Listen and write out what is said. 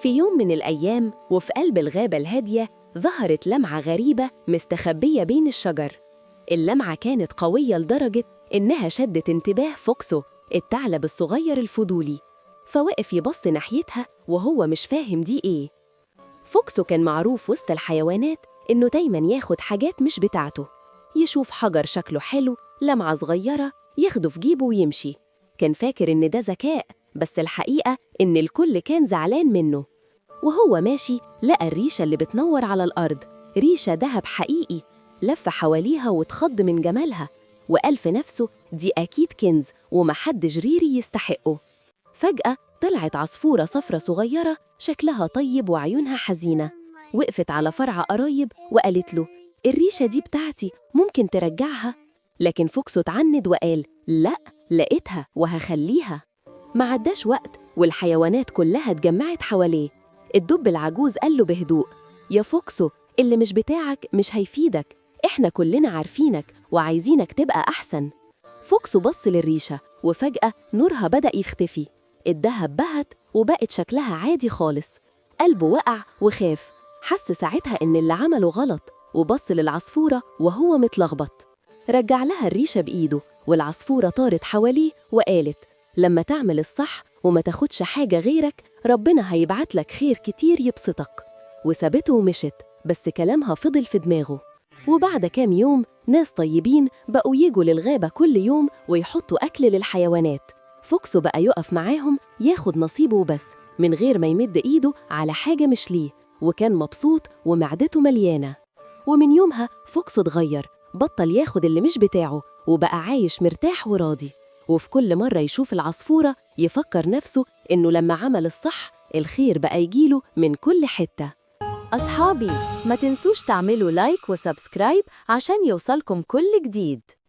في يوم من الأيام وفي قلب الغابة الهادية ظهرت لمعة غريبة مستخبية بين الشجر. اللمعة كانت قوية لدرجة إنها شدت انتباه فوكسو الثعلب الصغير الفضولي، فوقف يبص ناحيتها وهو مش فاهم دي إيه. فوكسو كان معروف وسط الحيوانات إنه دايماً ياخد حاجات مش بتاعته، يشوف حجر شكله حلو، لمعة صغيرة، ياخده في جيبه ويمشي. كان فاكر إن ده ذكاء، بس الحقيقة إن الكل كان زعلان منه. وهو ماشي لقى الريشة اللي بتنور على الأرض، ريشة دهب حقيقي، لف حواليها واتخض من جمالها، وقال في نفسه دي أكيد كنز ومحدش غيري يستحقه. فجأة طلعت عصفورة صفرة صغيرة شكلها طيب وعيونها حزينة، وقفت على فرع قرايب وقالت له الريشة دي بتاعتي، ممكن ترجعها؟ لكن فوكسو اتعند وقال لأ، لقيتها وهخليها. ما عداش وقت والحيوانات كلها اتجمعت حواليه. الدب العجوز قال له بهدوء يا فوكسو، اللي مش بتاعك مش هيفيدك، احنا كلنا عارفينك وعايزينك تبقى أحسن. فوكسو بص للريشة وفجأة نورها بدأ يختفي، الدهب بهت وبقت شكلها عادي خالص. قلبه وقع وخاف، حس ساعتها إن اللي عمله غلط، وبص للعصفورة وهو متلخبط. رجع لها الريشة بإيده والعصفورة طارت حواليه وقالت لما تعمل الصح وما تاخدش حاجة غيرك، ربنا هيبعت لك خير كتير يبسطك. وسابته ومشت، بس كلامها فضل في دماغه. وبعد كام يوم ناس طيبين بقوا يجوا للغابة كل يوم ويحطوا أكل للحيوانات. فوكسو بقى يقف معاهم ياخد نصيبه بس، من غير ما يمد إيده على حاجة مش ليه، وكان مبسوط ومعدته مليانة. ومن يومها فوكسو اتغير، بطل ياخد اللي مش بتاعه وبقى عايش مرتاح وراضي. وفي كل مرة يشوف العصفورة يفكر نفسه إنه لما عمل الصح الخير بقى يجيله من كل حتة. أصحابي، ما تنسوش تعملوا لايك وسبسكرايب عشان يوصلكم كل جديد.